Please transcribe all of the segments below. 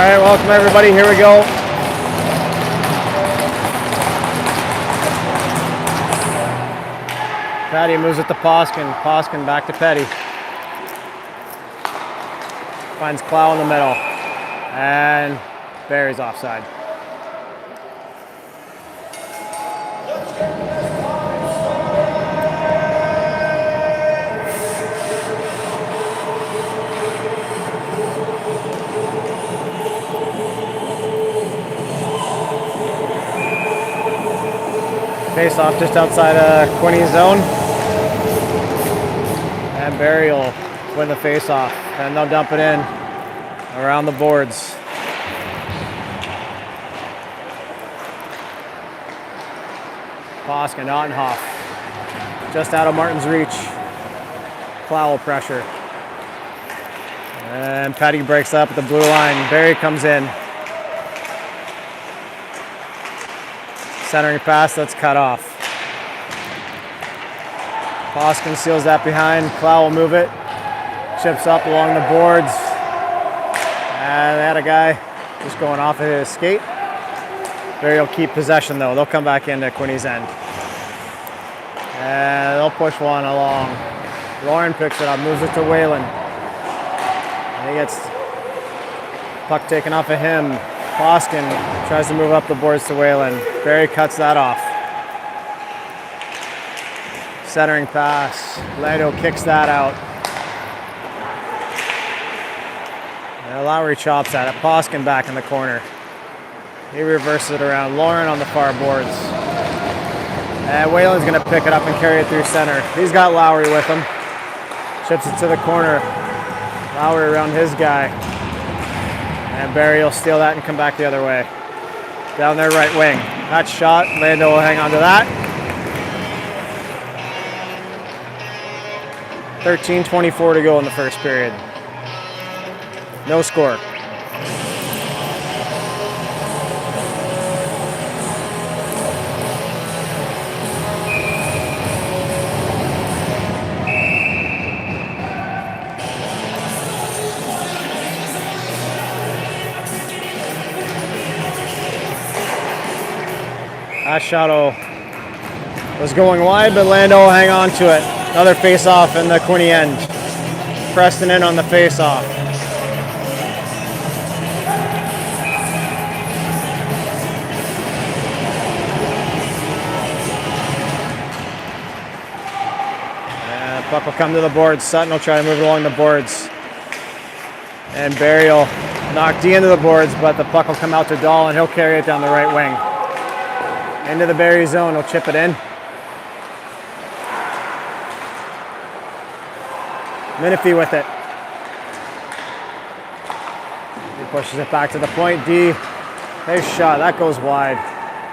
right, welcome everybody. Here we go. Petty moves it to Poskin. Poskin back to Petty. Finds Clow in the middle. And Barrie's offside. Face off just outside of Quinte's zone. And Barrie will win the face off. And they'll dump it in around the boards. Poskin, Ottenhoff. Just out of Martin's reach. Clow pressure. And Petty breaks up at the blue line. Barrie comes in. Centering pass, that's cut off. Poskin seals that behind. Clow will move it. Chips up along the boards. And they had a guy just going off of his skate. Barrie will keep possession though. They'll come back into Quinte's end. And they'll push one along. Lauren picks it up, moves it to Whalen. And he gets puck taken off of him. Poskin tries to move up the boards to Whalen. Barrie cuts that off. Centering pass. Lando kicks that out. And Lowry chops at it. Poskin back in the corner. He reverses it around. Lauren on the far boards. And Whalen's going to pick it up and carry it through center. He's got Lowry with him. Chips it to the corner. Lowry around his guy. And Barrie will steal that and come back the other way. Down their right wing. That shot, Lando will hang on to that. 13:24 to go in the first period. No score. That shot was going wide, but Lando will hang on to it. Another face-off in the Quinte end. Preston in on the face-off. And the puck will come to the boards. Sutton will try to move it along the boards. And Barrie will knock D into the boards, but the puck will come out to Dahl, and he'll carry it down the right wing. Into the Barrie zone, he'll chip it in. Menifee with it. He pushes it back to the point. D, nice shot, that goes wide.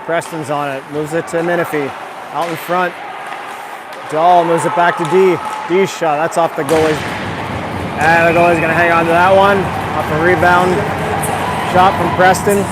Preston's on it, moves it to Menifee. Out in front. Dahl moves it back to D. D's shot, that's off the goalie. And the goalie's gonna hang on to that one. Off a rebound. Shot from Preston.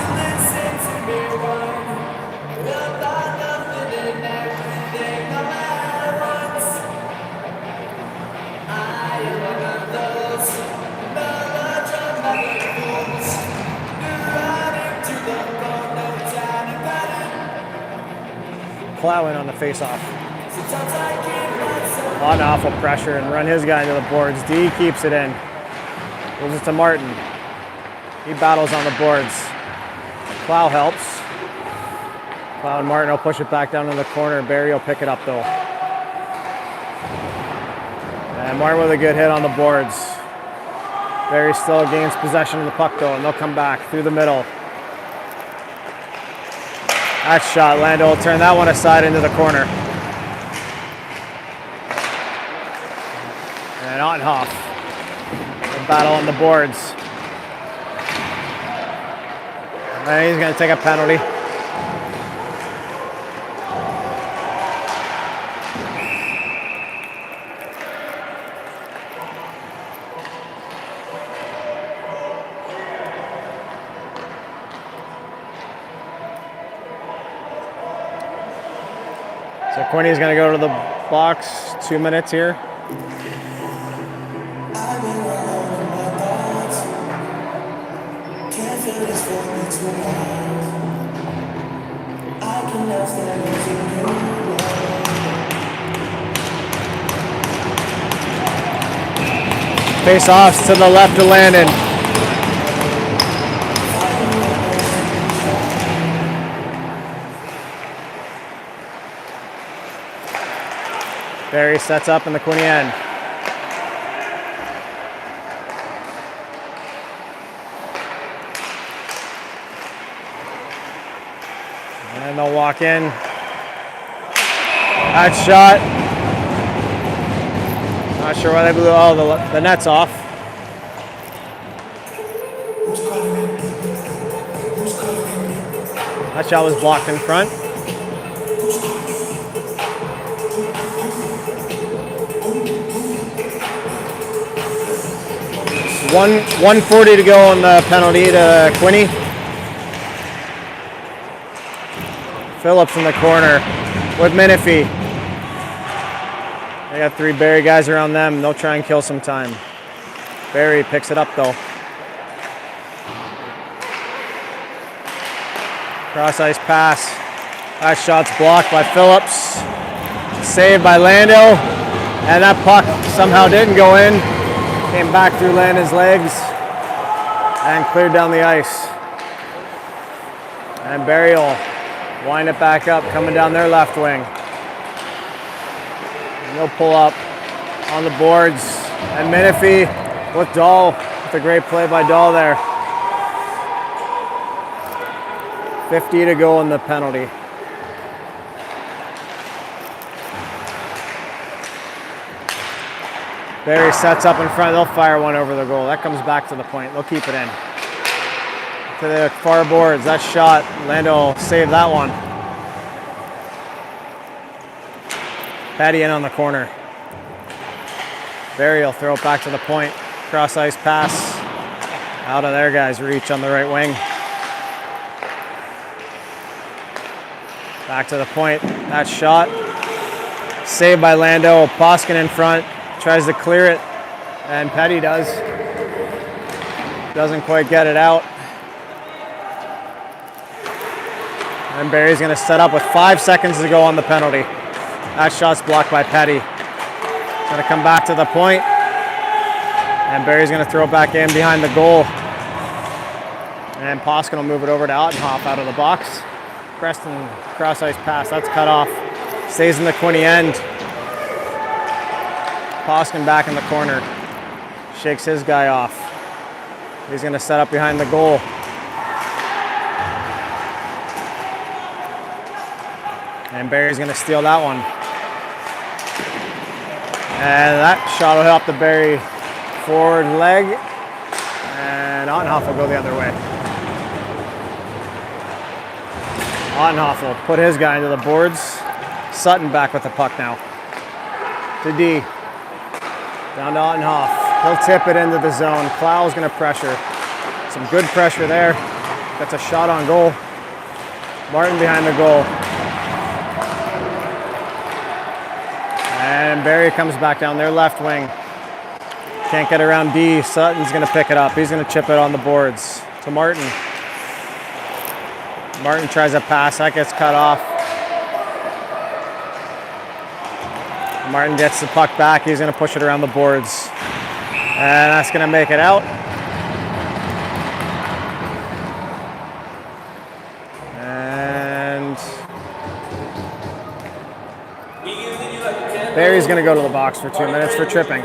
Plowing on the face-off. On awful pressure and run his guy into the boards. D keeps it in. Moves it to Martin. He battles on the boards. Plow helps. Plow and Martin will push it back down in the corner. Barrie will pick it up though. And Martin with a good hit on the boards. Barrie still gains possession of the puck though, and they'll come back through the middle. That shot, Lando will turn that one aside into the corner. And Ottenhoff. The battle on the boards. And he's going to take a penalty. So Quinte's going to go to the box, 2 minutes here. Can't Face offs to the left of Landon. Barrie sets up in the Quinte end. And they'll walk in. That shot. Not sure why they blew all the net's off. That shot was blocked in front. It's 1:40 to go on the penalty to Quinte. Phillips in the corner with Menifee. They got 3 Barrie guys around them. They'll try and kill some time. Barrie picks it up though. Cross ice pass. That shot's blocked by Phillips. Saved by Lando. And that puck somehow didn't go in. Came back through Landon's legs and cleared down the ice. And Barrie will wind it back up, coming down their left wing. And they'll pull up on the boards. And Menifee with Dahl, with a great play by Dahl there. 50 to go in the penalty. Barrie sets up in front. They'll fire one over the goal. That comes back to the point. They'll keep it in. To the far boards. That shot. Lando will save that one. Patty in on the corner. Barrie will throw it back to the point. Cross ice pass. Out of their guys' reach on the right wing. Back to the point. That shot. Saved by Lando. Poskin in front. Tries to clear it. And Petty does. Doesn't quite get it out. And Barrie's going to set up with 5 seconds to go on the penalty. That shot's blocked by Petty. Going to come back to the point. And Barrie's going to throw it back in behind the goal. And Poskin will move it over to Ottenhoff out of the box. Preston cross ice pass. That's cut off. Stays in the Quinte end. Poskin back in the corner. Shakes his guy off. He's going to set up behind the goal. And Barrie's going to steal that one. And that shot will hit off the Barrie forward leg. And Ottenhoff will go the other way. Ottenhoff will put his guy into the boards. Sutton back with the puck now. To D. Down to Ottenhoff. He'll tip it into the zone. Clow's going to pressure. Some good pressure there. That's a shot on goal. Martin behind the goal. And Barrie comes back down their left wing. Can't get around D. Sutton's going to pick it up. He's going to chip it on the boards to Martin. Martin tries a pass. That gets cut off. Martin gets the puck back. He's going to push it around the boards. And that's going to make it out. And Barrie's going to go to the box for 2 minutes for tripping.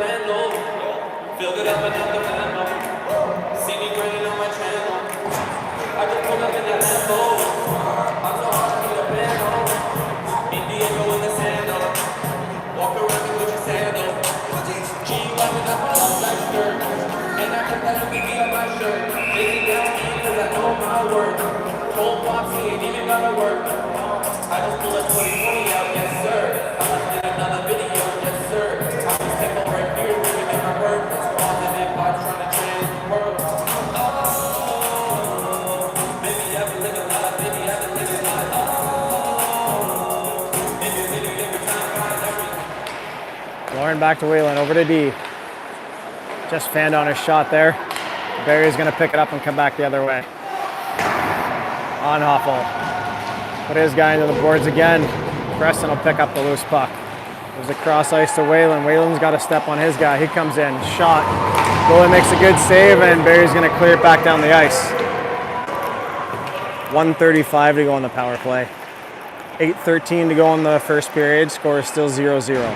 Back to Whalen, over to D. Just fanned on his shot there. Barrie's going to pick it up and come back the other way. Onhoff will put his guy into the boards again. Preston will pick up the loose puck. There's a cross ice to Whalen. Whalen's got a step on his guy. He comes in, shot. Goalie makes a good save, and Barrie's going to clear it back down the ice. 1:35 to go on the power play. 8:13 to go in the first period. Score is still 0-0.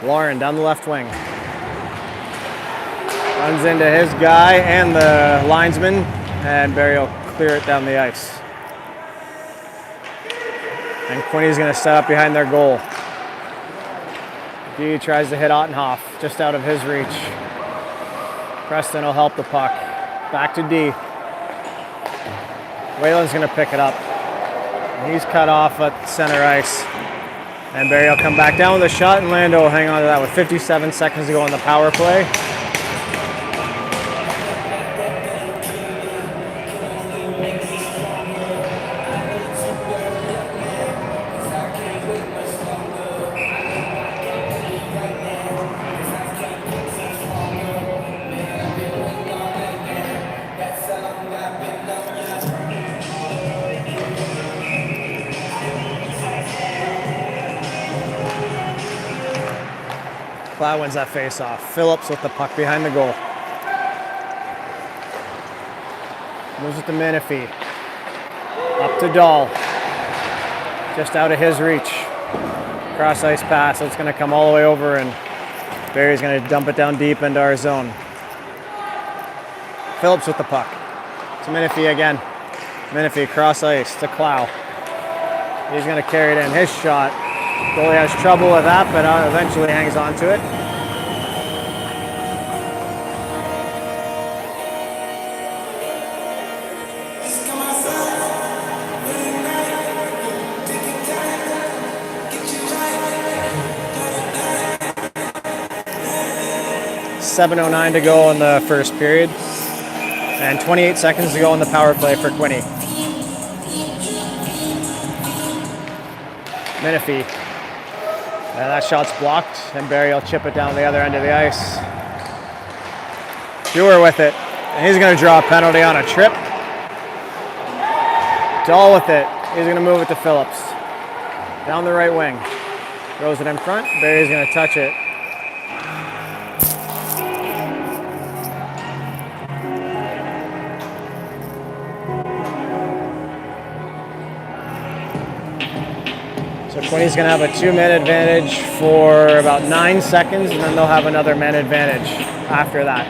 Lauren down the left wing. Runs into his guy and the linesman, and Barrie will clear it down the ice. And Quinte's going to set up behind their goal. He tries to hit Ottenhoff, just out of his reach. Preston will help the puck. Back to D. Whalen's going to pick it up. He's cut off at center ice. And Barrie will come back down with a shot, and Lando will hang on to that with 57 seconds to go on the power play. Cloud wins that face-off. Phillips with the puck behind the goal. Moves it to Menifee. Up to Dahl. Just out of his reach. Cross ice pass. It's going to come all the way over, and Barrie's going to dump it down deep into our zone. Phillips with the puck. To Menifee again. Menifee cross ice to Clow. He's going to carry it in. His shot. Goalie has trouble with that, but eventually hangs on to it. .709 to go in the first period, and 28 seconds to go in the power play for Quinte. Menifee. And that shot's blocked, and Barrie will chip it down the other end of the ice. Dewar with it, and he's going to draw a penalty on a trip. Dahl with it. He's going to move it to Phillips. Down the right wing. Throws it in front. Barrie's going to touch it. So Quinte's going to have a 2-man advantage for about 9 seconds, and then they'll have another man advantage after that.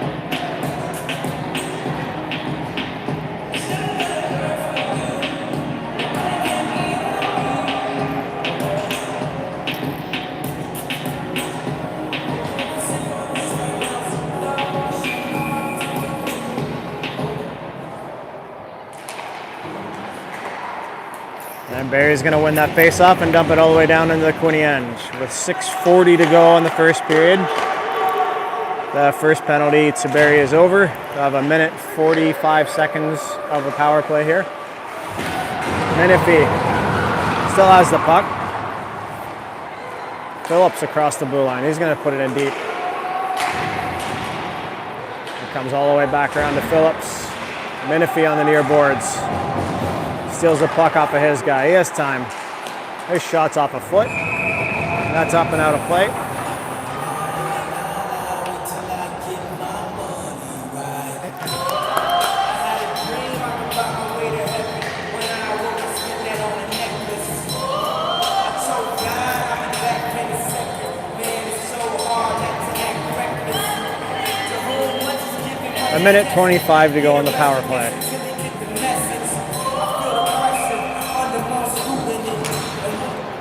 And Barrie's going to win that face-off and dump it all the way down into the Quinte end. With 6:40 to go in the first period. The first penalty to Barrie is over. We'll have 1:45 seconds of a power play here. Menifee still has the puck. Phillips across the blue line. He's going to put it in deep. It comes all the way back around to Phillips. Menifee on the near boards. Steals the puck off of his guy. He has time. His shot's off a foot. That's up and out of play. A 1:25 to go on the power play.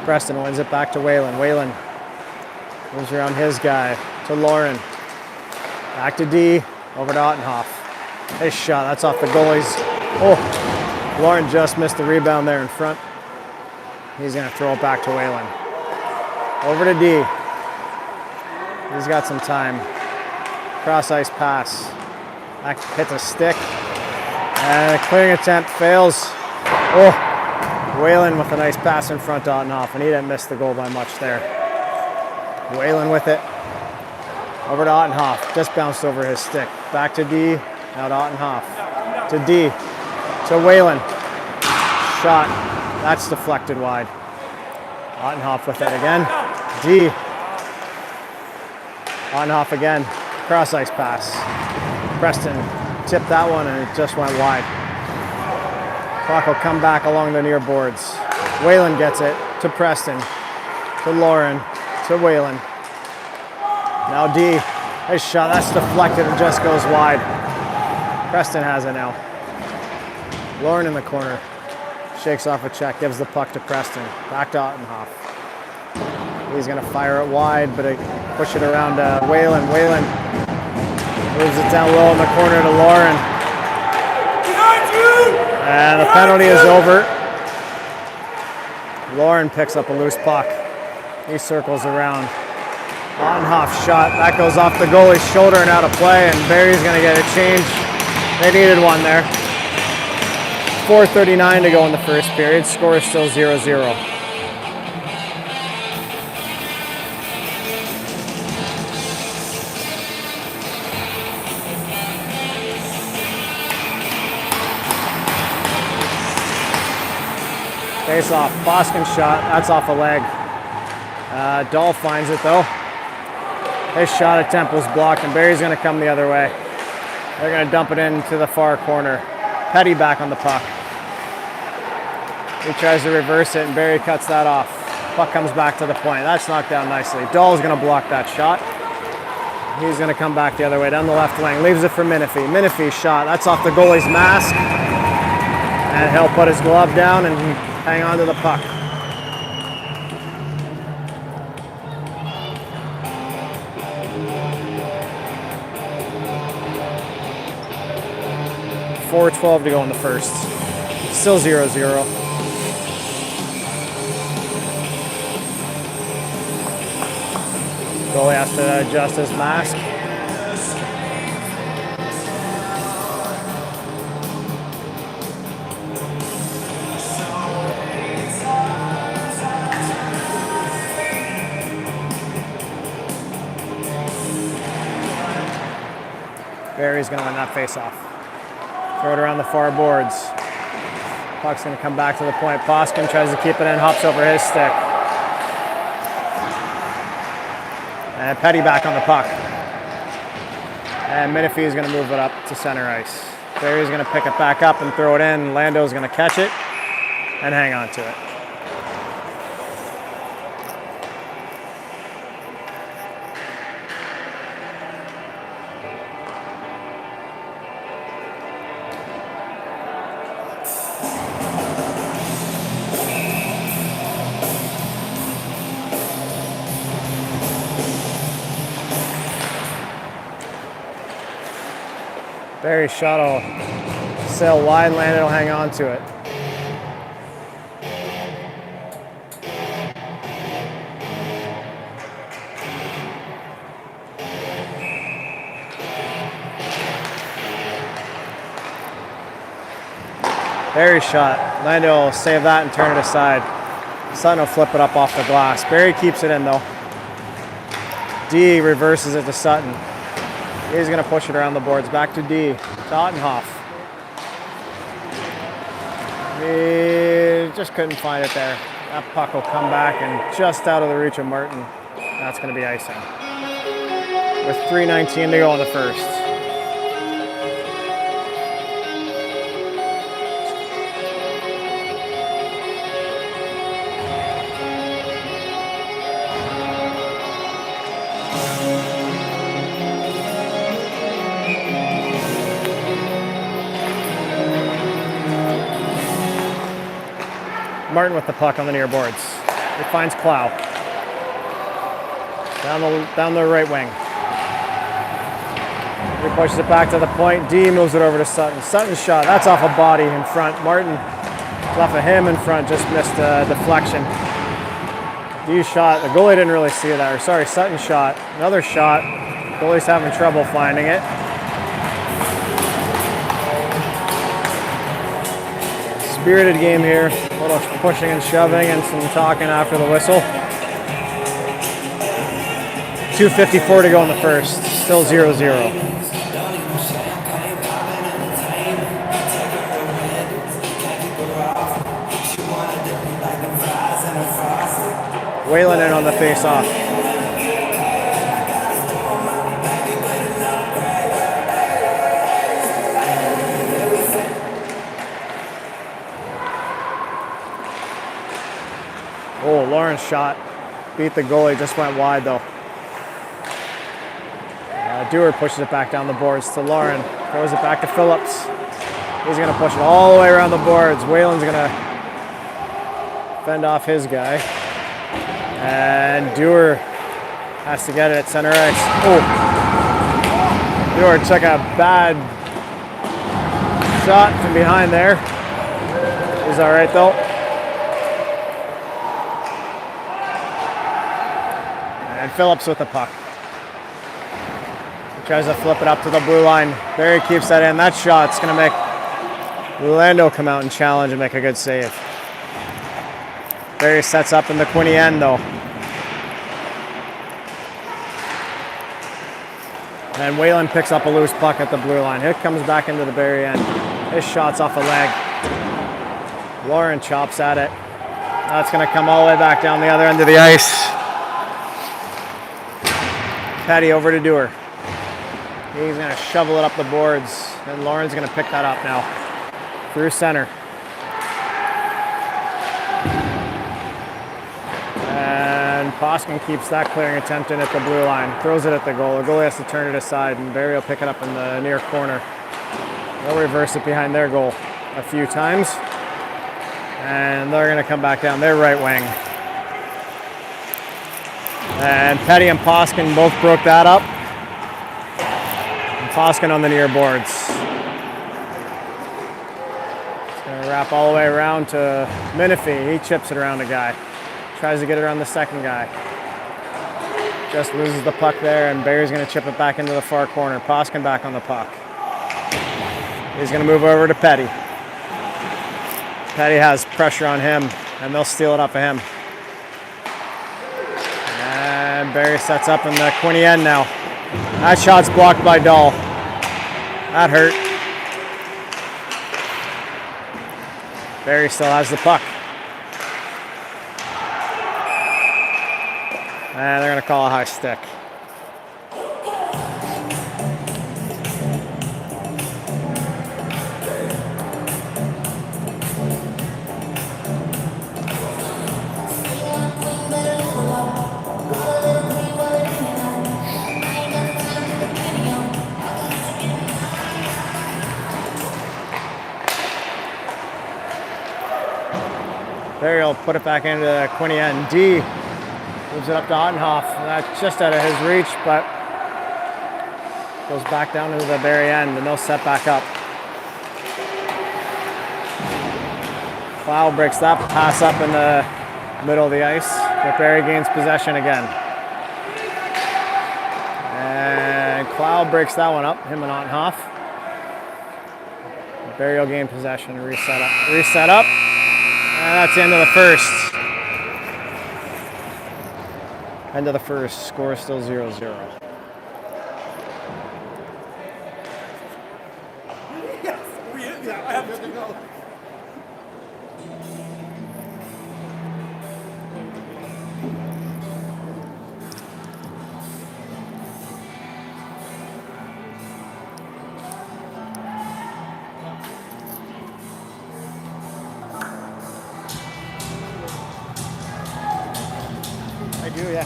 Preston wins it back to Whalen. Whalen moves around his guy to Lauren. Back to D, over to Ottenhoff. His shot, that's off the goalie's. Oh, Lauren just missed the rebound there in front. He's going to throw it back to Whalen. Over to D. He's got some time. Cross ice pass. That hits a stick. And a clearing attempt fails. Oh. Whalen with a nice pass in front to Ottenhoff, and he didn't miss the goal by much there. Whalen with it. Over to Ottenhoff. Just bounced over his stick. Back to D. Now to Ottenhoff. To D. To Whalen. Shot. That's deflected wide. Ottenhoff with it again. D. Ottenhoff again. Cross ice pass. Preston tipped that one and it just went wide. Puck will come back along the near boards. Whalen gets it to Preston. To Lauren. To Whalen. Now D. Nice shot. That's deflected and just goes wide. Preston has it now. Lauren in the corner. Shakes off a check. Gives the puck to Preston. Back to Ottenhoff. He's going to fire it wide, but push it around to Whalen. Whalen moves it down low in the corner to Lauren. And the penalty is over. Lauren picks up a loose puck. He circles around. Ottenhoff shot. That goes off the goalie's shoulder and out of play, and Barrie's going to get a change. They needed one there. 4:39 to go in the first period. Score is still 0-0. Face off. Boskin shot. That's off a leg. Dahl finds it though. His shot attempt was blocked, and Barrie's going to come the other way. They're going to dump it into the far corner. Petty back on the puck. He tries to reverse it, and Barrie cuts that off. Puck comes back to the point. That's knocked down nicely. Dahl's going to block that shot. He's going to come back the other way down the left wing. Leaves it for Minifee. Minifee's shot. That's off the goalie's mask. And he'll put his glove down and hang on to the puck. .4:12 to go in the first. Still 0-0. Goalie has to adjust his mask. Barrie's going to win that face-off. Throw it around the far boards. Puck's going to come back to the point. Poskin tries to keep it in, hops over his stick. And Petty back on the puck. And Minifee is going to move it up to center ice. Barrie's going to pick it back up and throw it in. Lando's going to catch it and hang on to it. Barrie's shot will sail wide, Landon will hang on to it. Barrie's shot. Lando will save that and turn it aside. Sutton will flip it up off the glass. Barrie keeps it in though. D reverses it to Sutton. He's going to push it around the boards. Back to D. To Ottenhoff. He just couldn't find it there. That puck will come back and just out of the reach of Martin. That's going to be icing. With 3:19 to go in the first. Martin with the puck on the near boards. He finds Clow. Down the right wing. He pushes it back to the point. D moves it over to Sutton. Sutton's shot, that's off a body in front. Martin, off of him in front, just missed a deflection. D's shot, the goalie didn't really see that. Or sorry, Sutton's shot. Another shot. Goalie's having trouble finding it. Spirited game here. A little pushing and shoving and some talking after the whistle. 2:54 to go in the first. Still 0-0. Whalen in on the face-off. Oh, Lawrence shot. Beat the goalie, just went wide though. Dewar pushes it back down the boards to Lauren. Throws it back to Phillips. He's going to push it all the way around the boards. Whalen's going to fend off his guy. And Dewar has to get it at center ice. Oh! Dewar took a bad shot from behind there. He's all right though. And Phillips with the puck. He tries to flip it up to the blue line. Barrie keeps that in. That shot's going to make Lando come out and challenge and make a good save. Barrie sets up in the Quinte end though. And Whalen picks up a loose puck at the blue line. It comes back into the Barrie end. His shot's off a leg. Lauren chops at it. That's going to come all the way back down the other end of the ice. Petty over to Dewar. He's going to shovel it up the boards, and Lauren's going to pick that up now. Through center. And Poskin keeps that clearing attempt in at the blue line. Throws it at the goal. The goalie has to turn it aside, and Barrie will pick it up in the near corner. They'll reverse it behind their goal a few times. And they're going to come back down their right wing. And Petty and Poskin both broke that up. And Poskin on the near boards. It's going to wrap all the way around to Menifee. He chips it around a guy. Tries to get it around the second guy. Just loses the puck there, and Barrie's going to chip it back into the far corner. Poskin back on the puck. He's going to move over to Petty. Petty has pressure on him, and they'll steal it off of him. And Barrie sets up in the Quinte end now. That shot's blocked by Dahl. That hurt. Barrie still has the puck. And they're going to call a high stick. Barrie will put it back into the Quinte end. D moves it up to Ottenhoff. That's just out of his reach, but goes back down into the Barrie end, and they'll set back up. Clow breaks that pass up in the middle of the ice, but Barrie gains possession again. And Clow breaks that one up, him and Ottenhoff. Barrie will gain possession and reset up. And that's the end of the first. End of the first. Score is still 0-0. Yes, I have to go. I do, yeah. I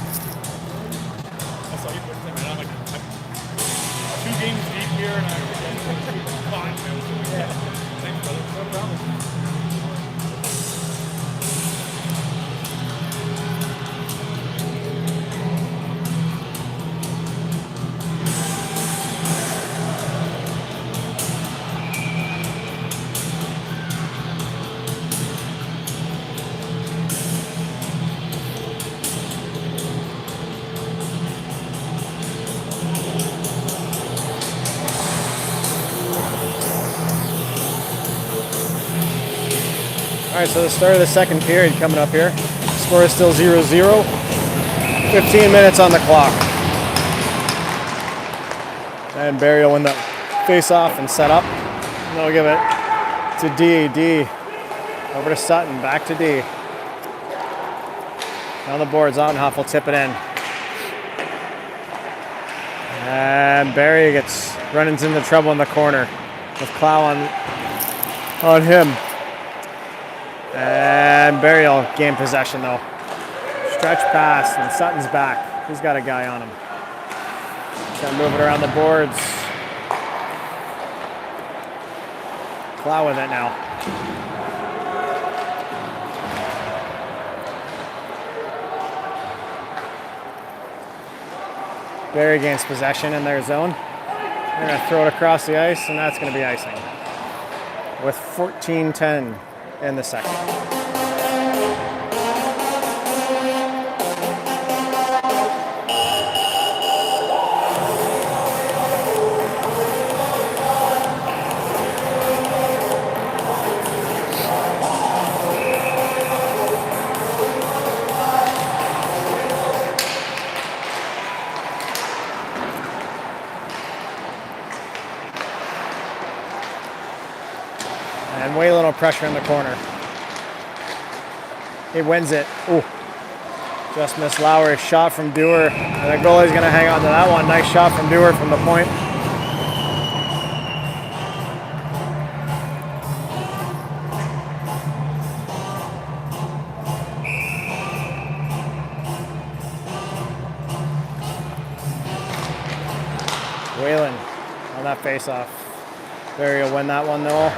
saw you put them in. I'm like, I'm 2 games deep here, and I'm fine. Yeah. Thanks, brother. No problem. All right, so the start of the second period coming up here. Score is still 0-0. 15 minutes on the clock. And Barrie will win the face-off and set up. And they'll give it to D. D over to Sutton, back to D. On the boards, Ottenhoff will tip it in. And Barrie runs into trouble in the corner with Clow on him. And Barrie will gain possession though. Stretch pass, and Sutton's back. He's got a guy on him. He's gonna move it around the boards. Clow with it now. Barrie gains possession in their zone. They're going to throw it across the ice, and that's going to be icing. With 14:10 in the second. And Whalen will pressure in the corner. He wins it. Ooh. Just missed Lowry's shot from Dewar. And the goalie's going to hang on to that one. Nice shot from Dewar from the point. Whalen on that face-off. Barrie will win that one though.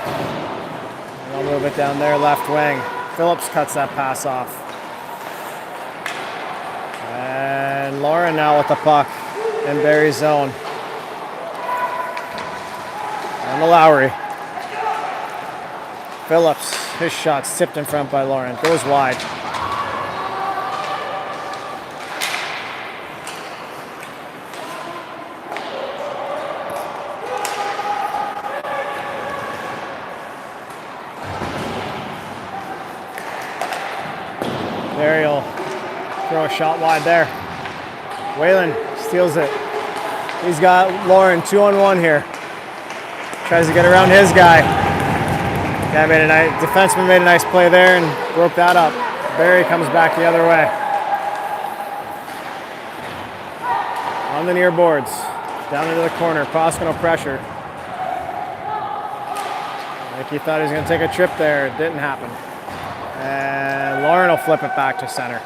And they'll move it down there, left wing. Phillips cuts that pass off. And Lauren now with the puck in Barrie's zone. And the Lowry. Phillips, his shot's tipped in front by Lauren. Goes wide. Barrie will throw a shot wide there. Whalen steals it. He's got Lauren 2-on-1 here. Tries to get around his guy. Defenseman made a nice play there and broke that up. Barrie comes back the other way. On the near boards. Down into the corner. Poskin will pressure. Like he thought he was going to take a trip there. It didn't happen. And Lauren will flip it back to center.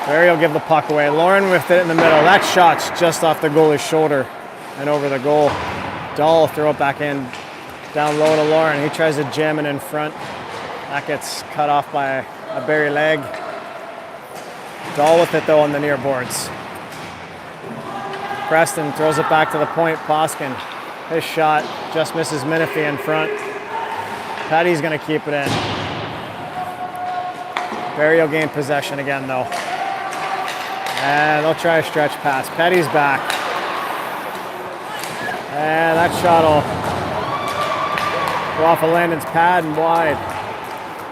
Barrie will give the puck away. Lauren with it in the middle. That shot's just off the goalie's shoulder and over the goal. Dahl will throw it back in, down low to Lauren. He tries to jam it in front. That gets cut off by a Barrie leg. Dahl with it though on the near boards. Preston throws it back to the point. Poskin, his shot just misses Menifee in front. Patty's going to keep it in. Barrie will gain possession again though. And they'll try a stretch pass. Petty's back. And that shot will go off of Landon's pad and wide.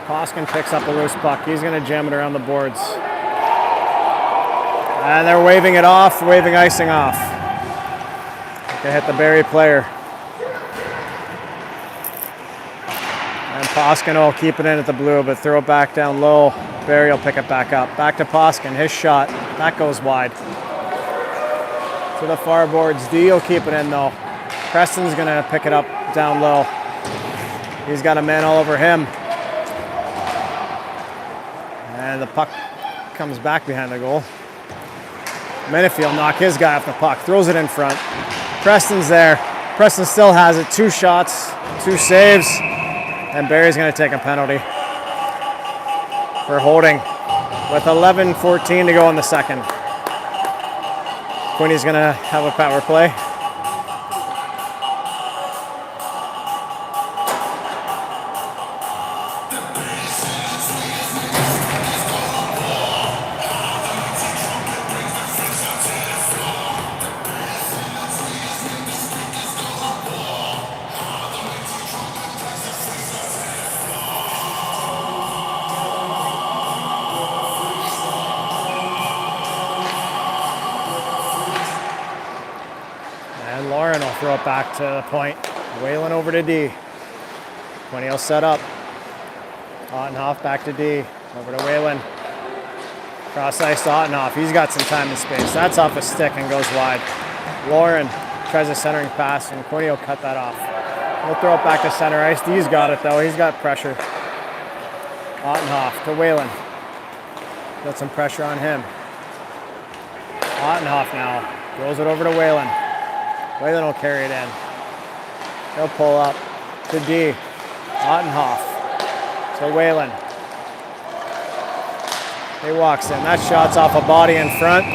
Poskin picks up a loose puck. He's going to jam it around the boards. And they're waving it off, waving icing off. They hit the Barrie player. And Poskin will keep it in at the blue, but throw it back down low. Barrie will pick it back up. Back to Poskin, his shot. That goes wide. To the far boards. D will keep it in though. Preston's gonna pick it up down low. He's got a man all over him. And the puck comes back behind the goal. Menifee will knock his guy off the puck. Throws it in front. Preston's there. Preston still has it. 2 shots, 2 saves. And Barrie's gonna take a penalty for holding with 11:14 to go in the second. Quinte's gonna have a power play. Lauren will throw it back to the point. Whalen over to D. Quinte will set up. Ottenhoff back to D. Over to Whalen. Cross ice to Ottenhoff. He's got some time and space. That's off a stick and goes wide. Lauren tries a centering pass, and Quinte will cut that off. We'll throw it back to center ice. D's got it, though. He's got pressure. Ottenhoff to Whalen. Got some pressure on him. Ottenhoff now. Throws it over to Whalen. Whalen will carry it in. He'll pull up to D. Ottenhoff to Whalen. He walks in. That shot's off a body in front.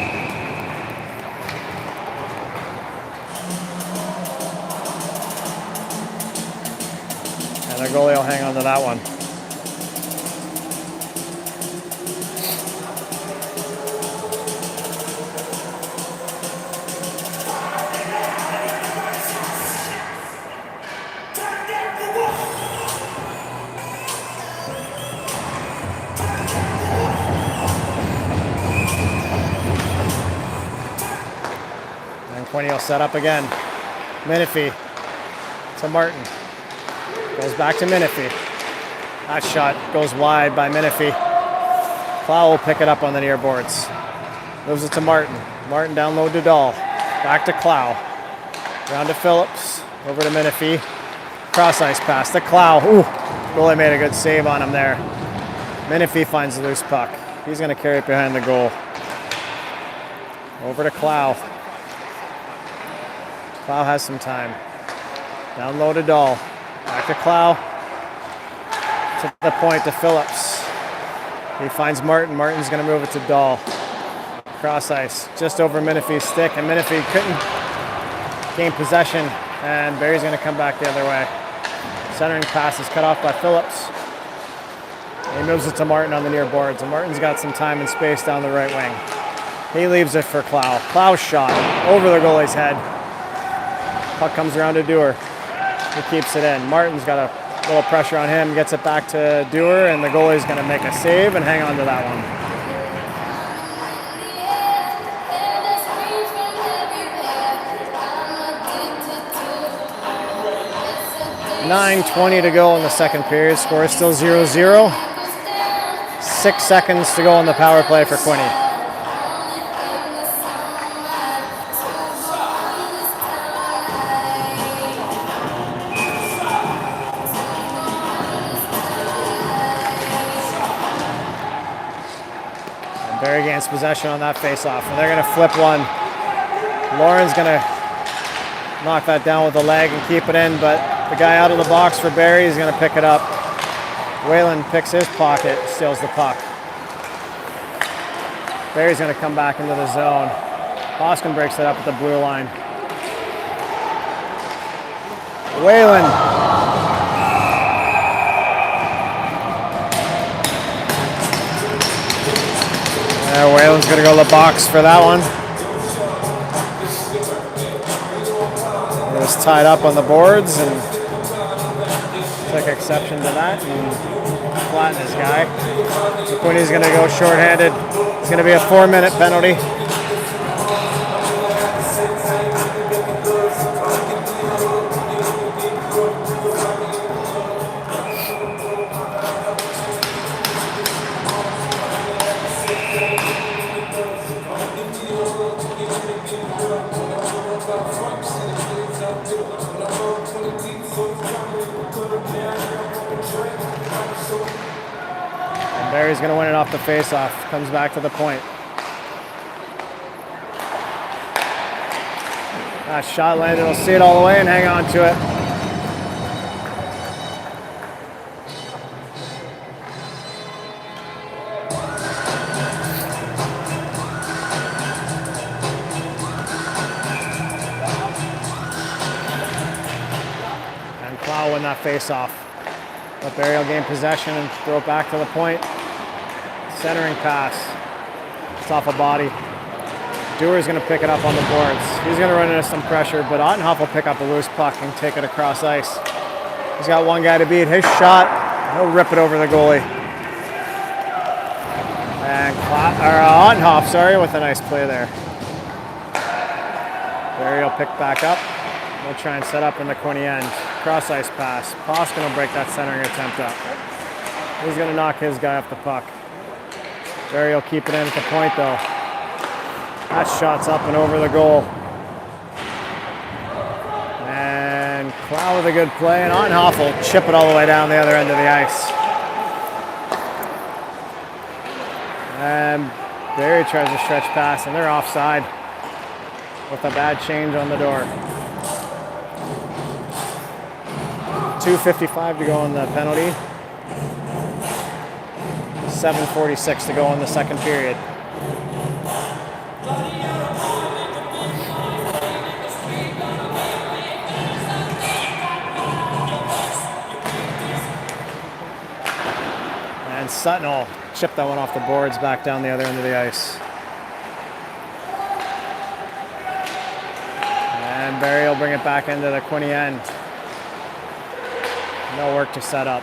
And the goalie will hang on to that one. Quinte will set up again. Menifee to Martin. Goes back to Menifee. That shot goes wide by Menifee. Clow will pick it up on the near boards. Moves it to Martin. Martin down low to Dahl. Back to Clow. Round to Phillips. Over to Menifee. Cross ice pass to Clow. Ooh, goalie made a good save on him there. Menifee finds the loose puck. He's going to carry it behind the goal. Over to Clow. Clow has some time. Down low to Dahl. Back to Clow. To the point to Phillips. He finds Martin. Martin's going to move it to Dahl. Cross ice. Just over Menifee's stick. And Menifee couldn't gain possession. And Barrie's going to come back the other way. Centering pass is cut off by Phillips. He moves it to Martin on the near boards. And Martin's got some time and space down the right wing. He leaves it for Clow. Clow's shot over the goalie's head. Puck comes around to Dewar. He keeps it in. Martin's got a little pressure on him. Gets it back to Dewar, and the goalie's going to make a save and hang on to that one. 9:20 to go in the second period. Score is still 0-0. 6 seconds to go on the power play for Quinte. Barrie gains possession on that face-off, and they're going to flip one. Lauren's going to knock that down with the leg and keep it in, but the guy out of the box for Barrie is going to pick it up. Whalen picks his pocket, steals the puck. Barrie's going to come back into the zone. Hoskin breaks it up at the blue line. Whalen. Whalen's going to go to the box for that one. He was tied up on the boards and took exception to that and flattened his guy. So Quinte's going to go shorthanded. It's going to be a 4-minute penalty. Barrie's going to win it off the face-off. Comes back to the point. That shot landed. He'll see it all the way and hang on to it. And Clow win that face-off. But Barrie will gain possession and throw it back to the point. Centering pass. It's off a body. Dewar's going to pick it up on the boards. He's going to run into some pressure, but Ottenhoff will pick up a loose puck and take it across ice. He's got one guy to beat. His shot, he'll rip it over the goalie. And Ottenhoff, with a nice play there. Barrie will pick back up. We'll try and set up in the Quinte end. Cross ice pass. Hoskin will break that centering attempt up. He's going to knock his guy off the puck. Barrie will keep it in at the point, though. That shot's up and over the goal. And Clow with a good play, and Ottenhoff will chip it all the way down the other end of the ice. And Barrie tries a stretch pass, and they're offside with a bad change on the door. 2:55 to go on the penalty. 7:46 to go in the second period. And Sutton will chip that one off the boards back down the other end of the ice. And Barrie will bring it back into the Quinte end. No work to set up.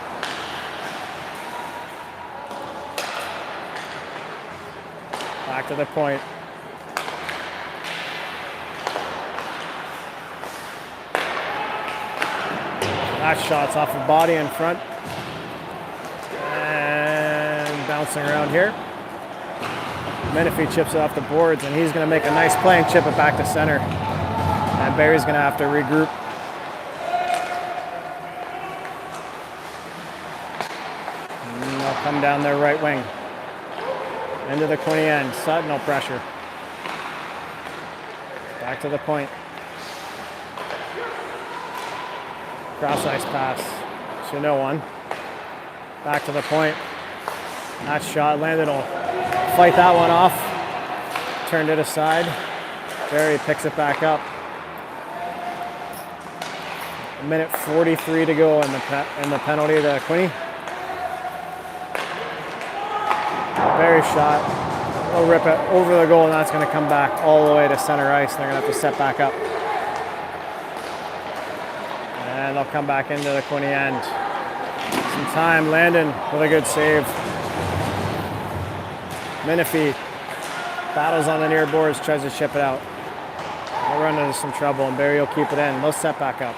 Back to the point. That shot's off the body in front. And bouncing around here. Menifee chips it off the boards, and he's going to make a nice play and chip it back to center. And Barrie's going to have to regroup. And they'll come down their right wing. Into the Quinte end. Sutton no pressure. Back to the point. Cross ice pass. So no one. Back to the point. That shot landed. Will fight that one off. Turned it aside. Barrie picks it back up. 1:43 to go in the penalty to Quinte. Barrie shot. They'll rip it over the goal, and that's going to come back all the way to center ice. They're going to have to set back up. And they'll come back into the Quinte end. Some time. Landon with a good save. Menifee battles on the near boards, tries to chip it out. They'll run into some trouble, and Barrie will keep it in. They'll set back up.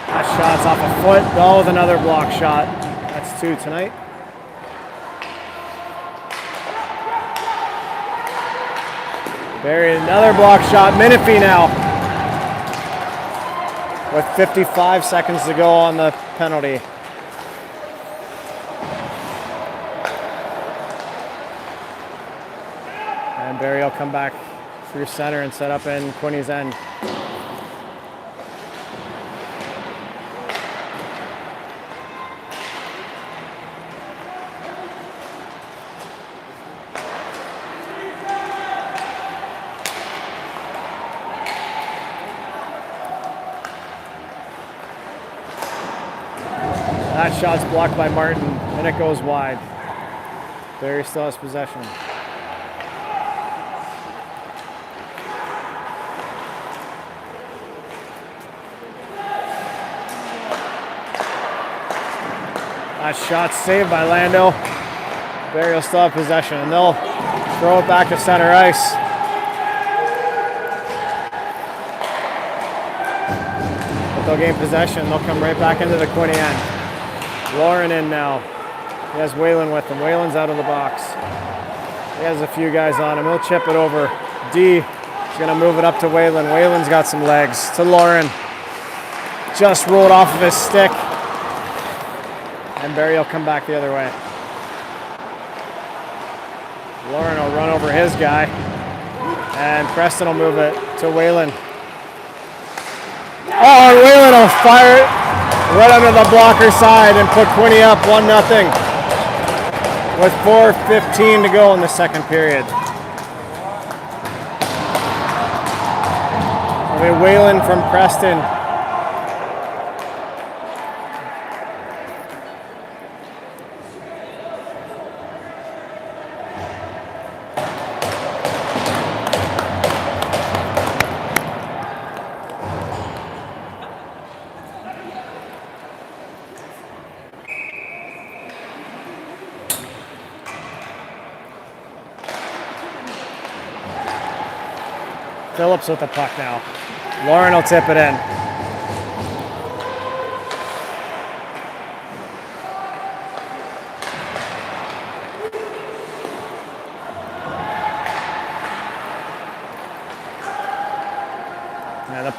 That shot's off a foot. Oh, with another block shot. That's 2 tonight. Barrie, another block shot. Menifee now. With 55 seconds to go on the penalty. And Barrie will come back through center and set up in Quinte's end. That shot's blocked by Martin, and it goes wide. Barrie still has possession. That shot's saved by Lando. Barrie will still have possession, and they'll throw it back to center ice. But they'll gain possession. They'll come right back into the Quinte end. Lauren in now. He has Whalen with him. Whalen's out of the box. He has a few guys on him. He'll chip it over. D is going to move it up to Whalen. Whalen's got some legs. To Lauren. Just rolled off of his stick. And Barrie will come back the other way. Lauren will run over his guy. And Preston will move it to Whalen. Oh, and Whalen will fire it right under the blocker side and put Quinte up 1-0 with 4:15 to go in the second period. It'll be Whalen from Preston. Phillips with the puck now. Lauren will tip it in.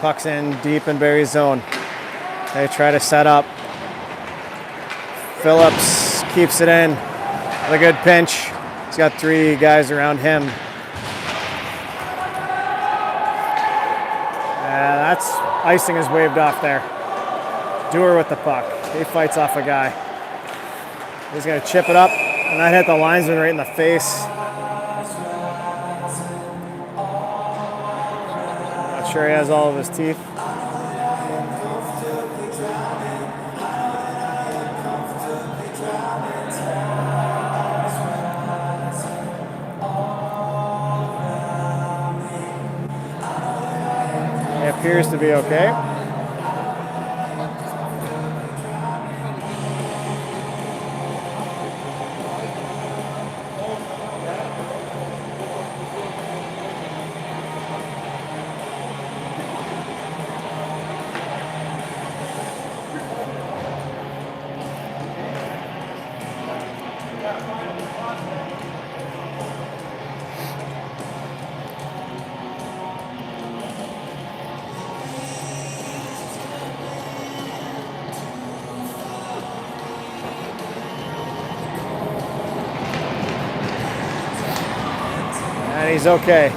Puck's in deep in Barrie's zone. They try to set up. Phillips keeps it in. A good pinch. He's got 3 guys around him. That's icing is waved off there. Dewar with the puck. He fights off a guy. He's going to chip it up, and that hit the linesman right in the face. Not sure he has all of his teeth. He appears to be okay. And he's okay.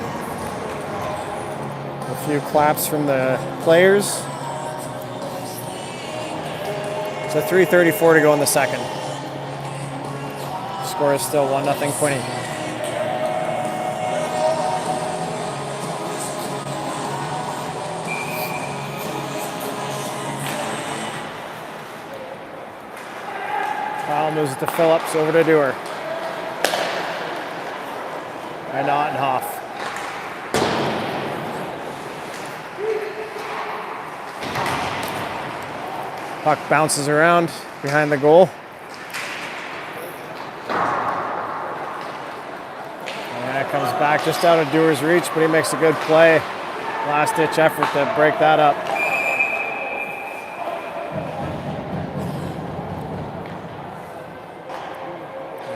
A few claps from the players. So 3:34 to go in the second. Score is still 1-0 Quinte. Kyle moves it to Phillips, over to Dewar. And Ottenhoff. Puck bounces around behind the goal. And it comes back just out of Dewar's reach, but he makes a good play. Last-ditch effort to break that up.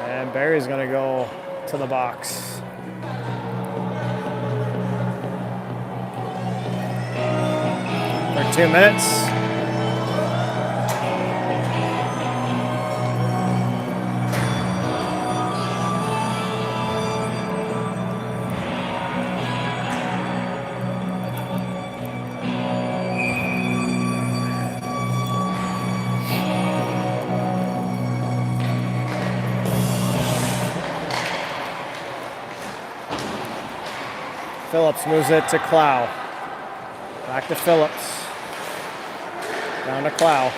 And Barrie's going to go to the box. For 2 minutes. Phillips moves it to Clow. Back to Phillips. Down to Clow.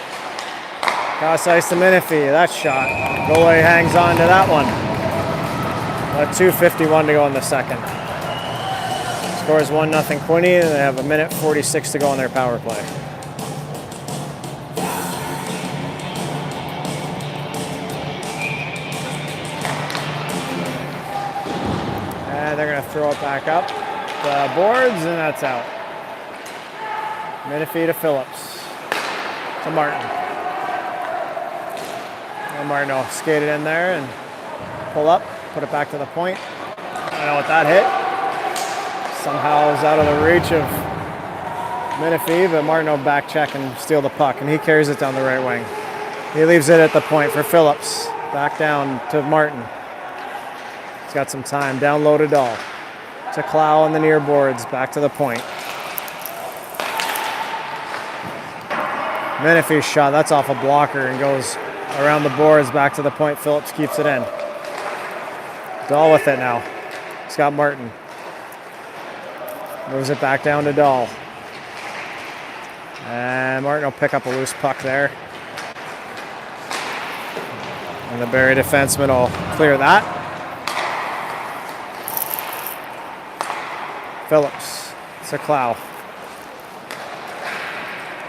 Cross ice to Menifee. That shot. Goalie hangs on to that one. 2:51 to go in the second. Scores 1-0 Quinte, and they have 1:46 to go on their power play. And they're going to throw it back up the boards, and that's out. Menifee to Phillips. To Martin. And Martin will skate it in there and pull up, put it back to the point. I don't know what that hit. Somehow it was out of the reach of Menifee, but Martin will back check and steal the puck, and he carries it down the right wing. He leaves it at the point for Phillips. Back down to Martin. He's got some time. Down low to Dahl. To Clow on the near boards. Back to the point. Menifee's shot, that's off a blocker and goes around the boards back to the point. Phillips keeps it in. Dahl with it now. He's got Martin. Moves it back down to Dahl. And Martin will pick up a loose puck there. And the Barrie defenseman will clear that. Phillips to Clow.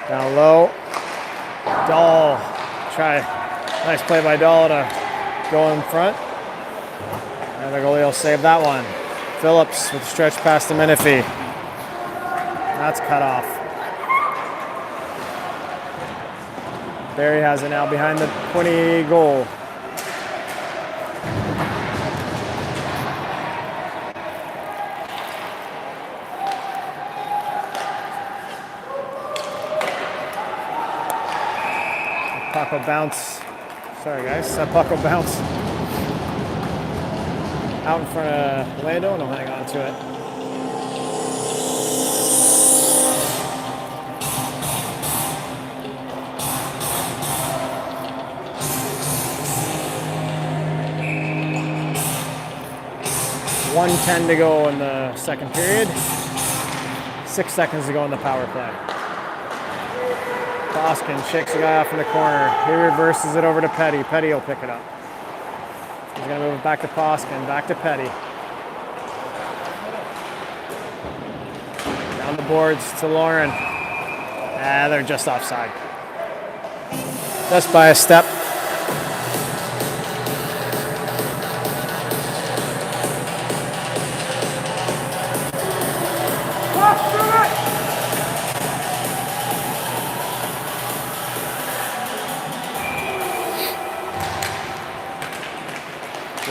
Down low. Dahl. Nice play by Dahl to go in front. And the goalie will save that one. Phillips with the stretch pass to Menifee. That's cut off. Barrie has it now behind the Quinte goal. puck will bounce. Sorry guys, that puck will bounce out in front of Lando and he'll hang on to it. .110 to go in the second period. 6 seconds to go in the power play. Boskin shakes the guy off in the corner. He reverses it over to Petty. Petty will pick it up. He's going to move it back to Boskin, back to Petty. Down the boards to Lauren. They're just offside. Just by a step.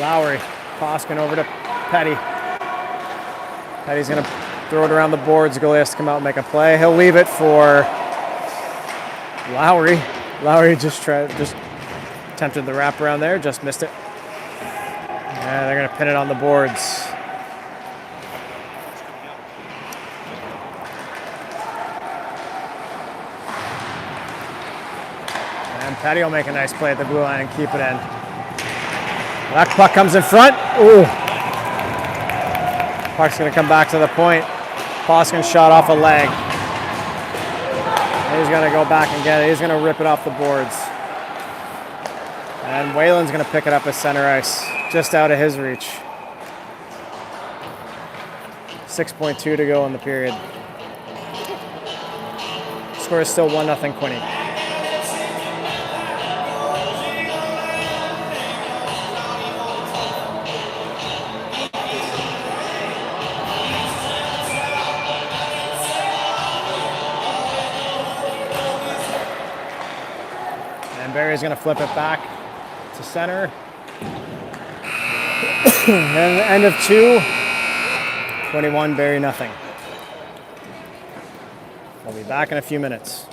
Lowry, Boskin over to Petty. Petty's going to throw it around the boards. Goalie has to come out and make a play. He'll leave it for Lowry. Lowry just attempted the wraparound there, just missed it. Yeah, they're going to pin it on the boards. And Petty will make a nice play at the blue line and keep it in. That puck comes in front. Ooh. Puck's going to come back to the point. Boskin shot off a leg. He's going to go back and get it. He's going to rip it off the boards. And Whalen's going to pick it up at center ice, just out of his reach. 6.2 to go in the period. Score is still 1-0 Quinte. Barrie's going to flip it back to center. And the end of 2, 21, Barrie nothing. We'll be back in a few minutes.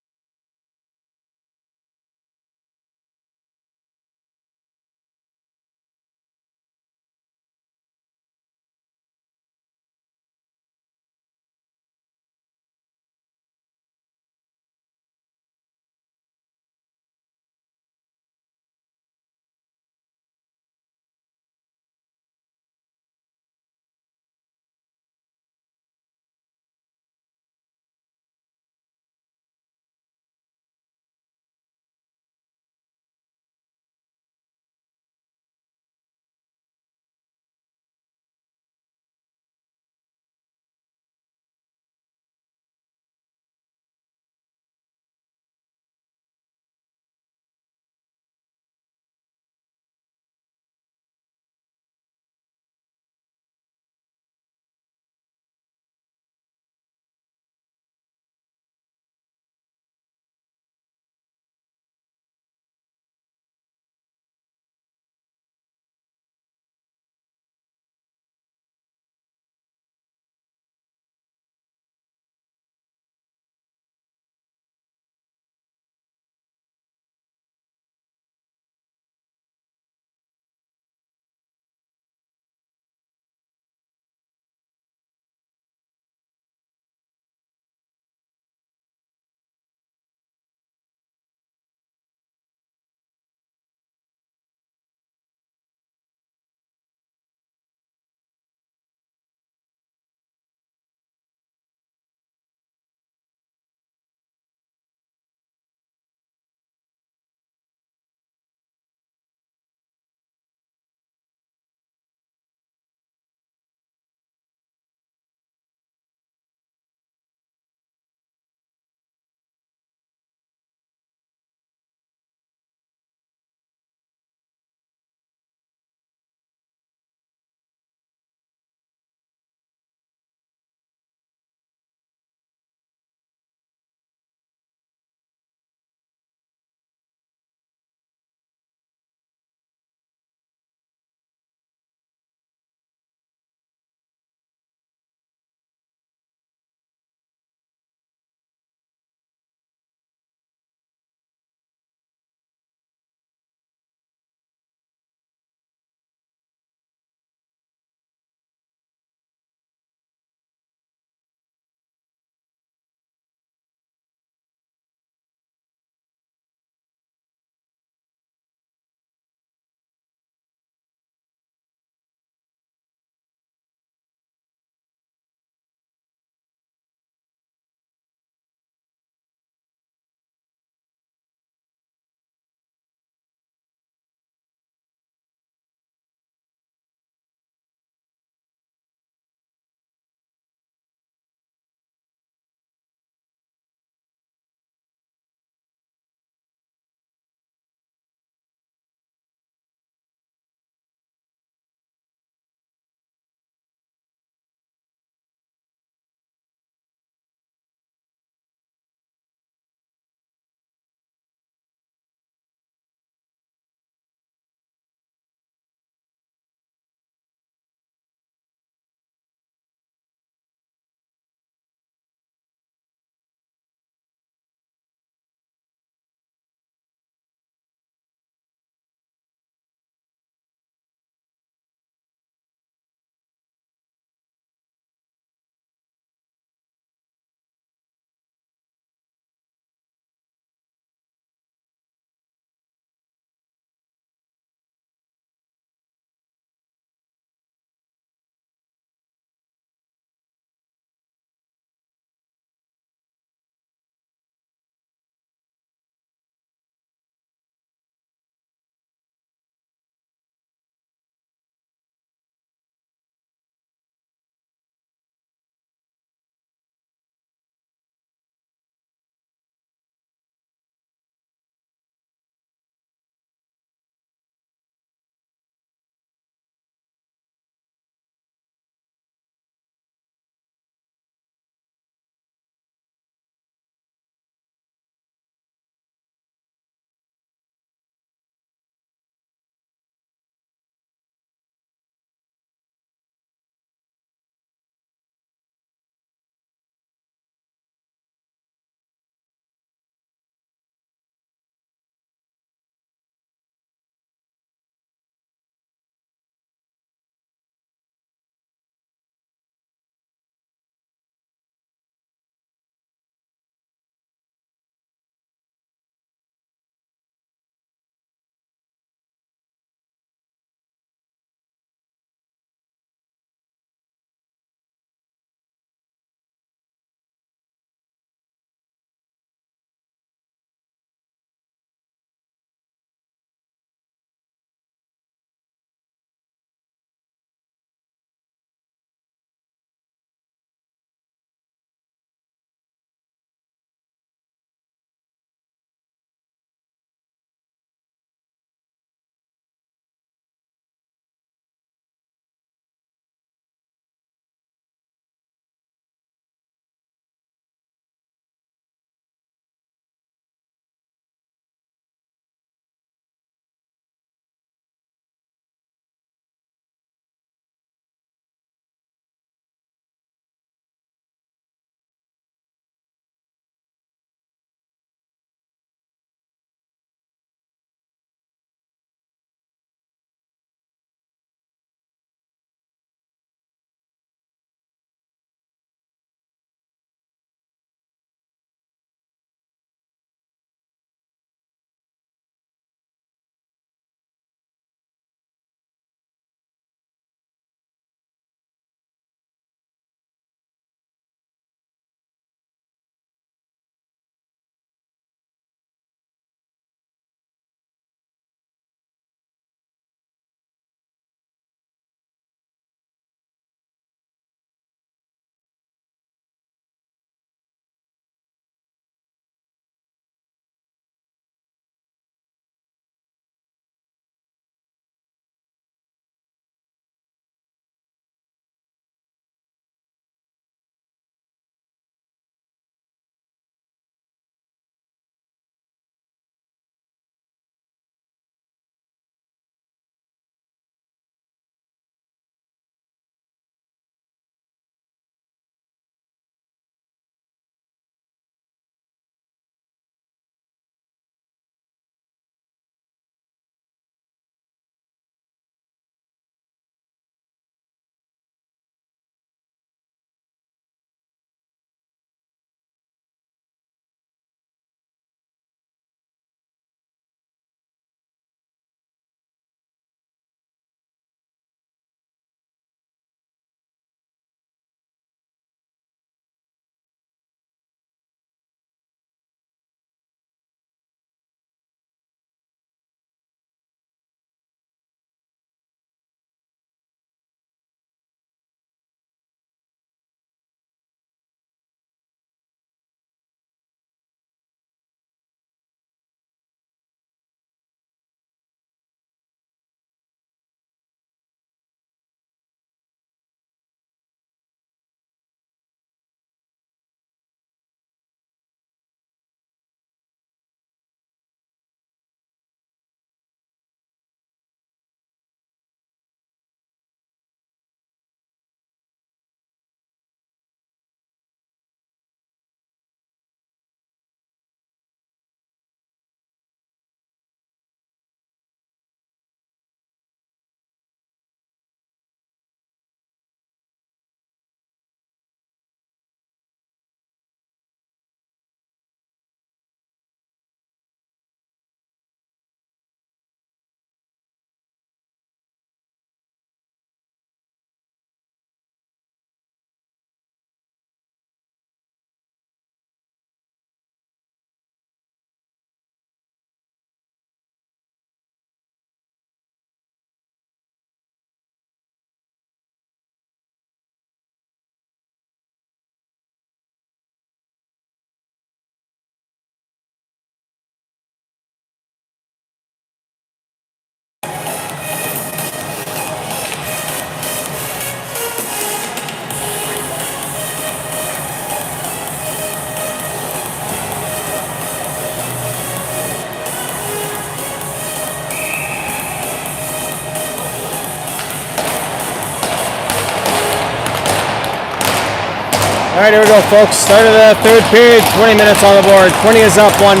All right, here we go, folks. Start of the third period, 20 minutes on the board. Quinte is up 1-0.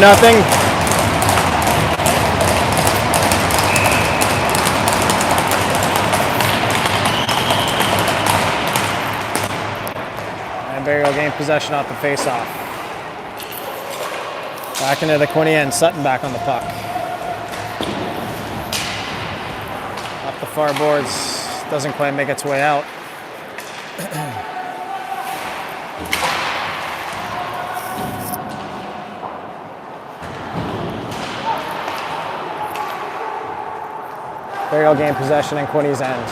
And Barrie will gain possession off the face-off. Back into the Quinte end. Sutton back on the puck. Up the far boards. Doesn't quite make its way out. Barrie will gain possession in Quinte's end.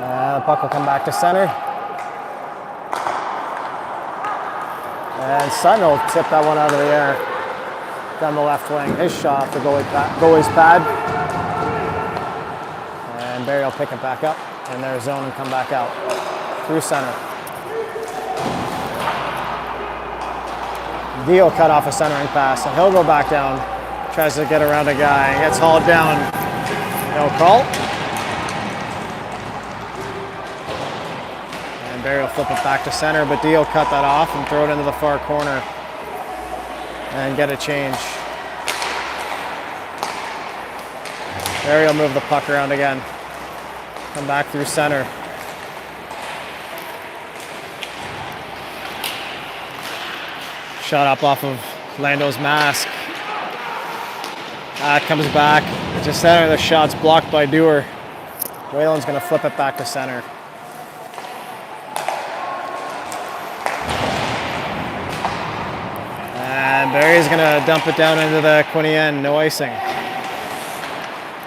The puck will come back to center. And Sutton will tip that one out of the air down the left wing. His shot off the goalie's pad. And Barrie will pick it back up in their zone and come back out through center. Deal cut off a centering pass, and he'll go back down. Tries to get around a guy, gets hauled down. No call. And Barrie will flip it back to center, but Deal cut that off and throw it into the far corner and get a change. Barrie will move the puck around again. Come back through center. Shot up off of Lando's mask. Comes back to center. The shot's blocked by Dewar. Whalen's going to flip it back to center. And Barrie's going to dump it down into the Quinte end. No icing.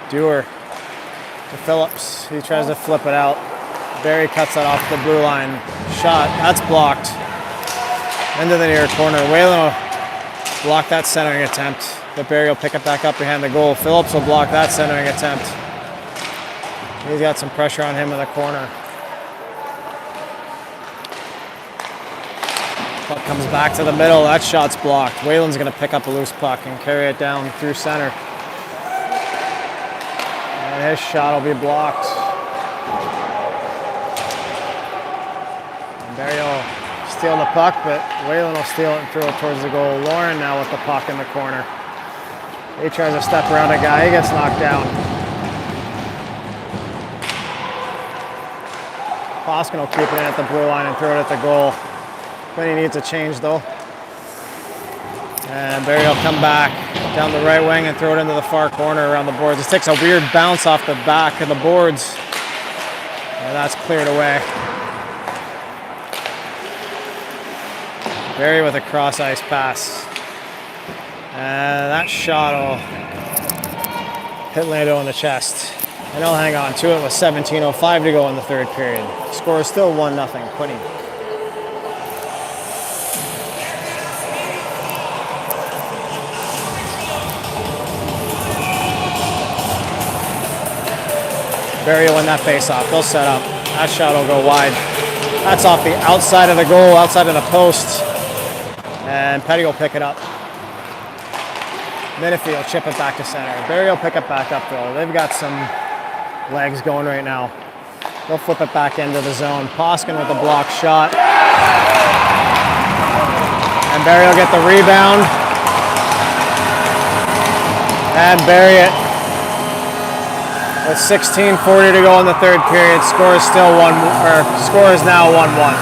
Dewar to Phillips. He tries to flip it out. Barrie cuts that off the blue line. Shot. That's blocked. Into the near corner. Whalen will block that centering attempt. But Barrie will pick it back up behind the goal. Phillips will block that centering attempt. He's got some pressure on him in the corner. Puck comes back to the middle. That shot's blocked. Whalen's going to pick up a loose puck and carry it down through center. And his shot will be blocked. And Barrie will steal the puck, but Whalen will steal it and throw it towards the goal. Lauren now with the puck in the corner. He tries to step around a guy. He gets knocked down. Poskin will keep it in at the blue line and throw it at the goal. Quinte needs a change though. And Barrie will come back down the right wing and throw it into the far corner around the boards. This takes a weird bounce off the back of the boards. And that's cleared away. Barrie with a cross ice pass. And that shot will hit Lando in the chest. And he'll hang on to it with 17:05 to go in the third period. Score is still 1-0, Quinte. Barrie will win that face-off. They'll set up. That shot will go wide. That's off the outside of the goal, outside of the post. And Petty will pick it up. Minifield chip it back to center. Barrie will pick it back up though. They've got some legs going right now. They'll flip it back into the zone. Poskin with a block shot. And Barrie will get the rebound. And bury it. With 16:40 to go in the third period, score is now 1-1.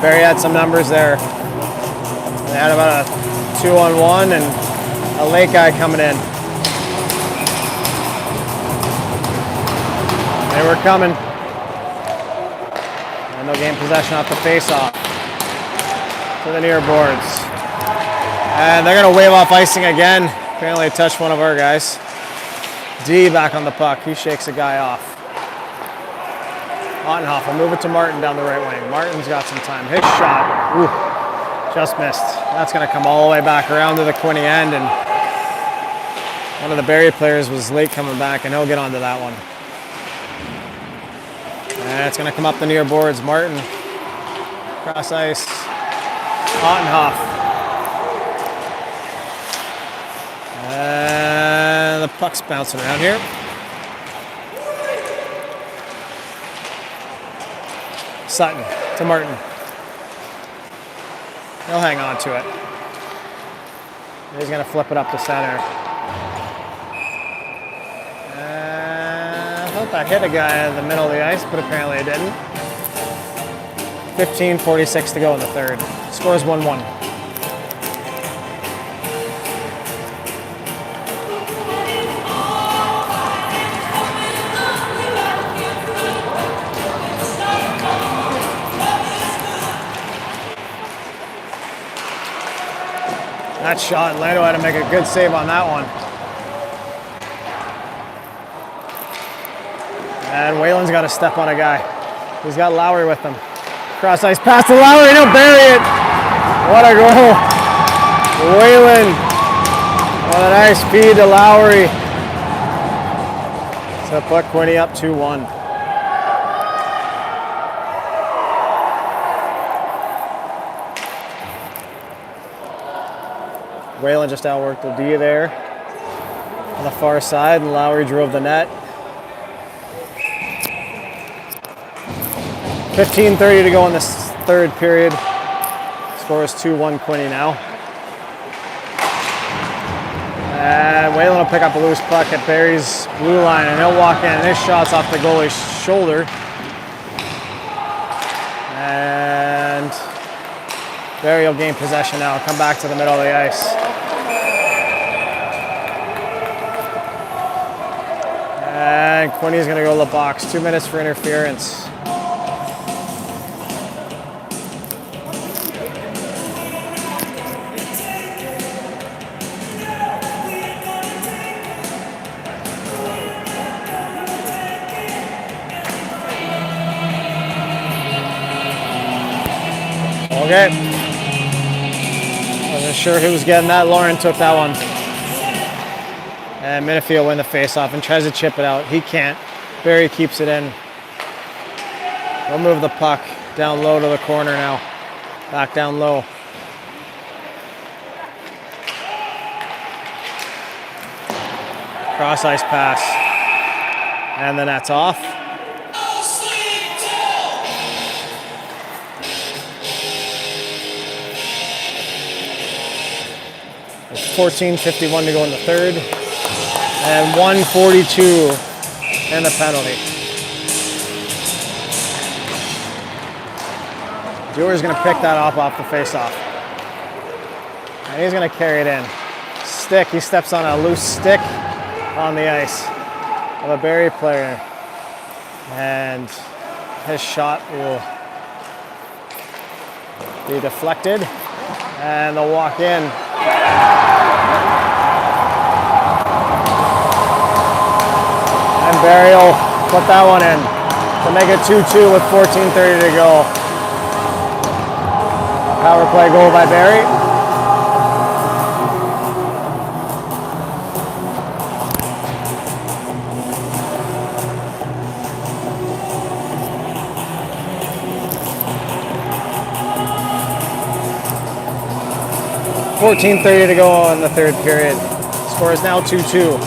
Barrie had some numbers there. They had about a 2-on-1 and a late guy coming in. They were coming. And they'll gain possession off the face-off to the near boards. And they're going to wave off icing again. Apparently it touched one of our guys. D back on the puck. He shakes a guy off. Ottenhoff will move it to Martin down the right wing. Martin's got some time. His shot, just missed. That's going to come all the way back around to the Quinte end, and one of the Barrie players was late coming back, and he'll get onto that one. And it's going to come up the near boards. Martin, cross ice. Ottenhoff. Puck's bouncing around here. Sutton to Martin. He'll hang on to it. He's going to flip it up to center. I thought that hit a guy in the middle of the ice, but apparently it didn't. 15:46 to go in the third. Scores 1-1. That shot, Lando had to make a good save on that one. And Whalen's got to step on a guy. He's got Lowry with him. Cross ice pass to Lowry, and he'll bury it. What a goal. Whalen. What a nice feed to Lowry. So put Quinte up 2-1. Whalen just outworked the D there on the far side, and Lowry drove the net. 15:30 to go in this third period. Score is 2-1 Quinte now. And Whalen will pick up a loose puck at Barrie's blue line, and he'll walk in. His shot's off the goalie's shoulder. And Barrie will gain possession now. Come back to the middle of the ice. And Quinte's going to go to the box. 2 minutes for interference. Okay. Wasn't sure who was getting that. Lauren took that one. And Minifield win the faceoff and tries to chip it out. He can't. Barrie keeps it in. They'll move the puck down low to the corner now. Back down low. Cross ice pass. And the net's off. 14:51 to go in the third. And 1:42 in the penalty. Dewar's going to pick that up off the faceoff. And he's going to carry it in. Stick, he steps on a loose stick on the ice of a Barrie player. And his shot will be deflected. And they'll walk in. And Barrie will put that one in to make it 2-2 with 14:30 to go. Power play goal by Barrie. .14:30 to go in the third period. Score is now 2-2.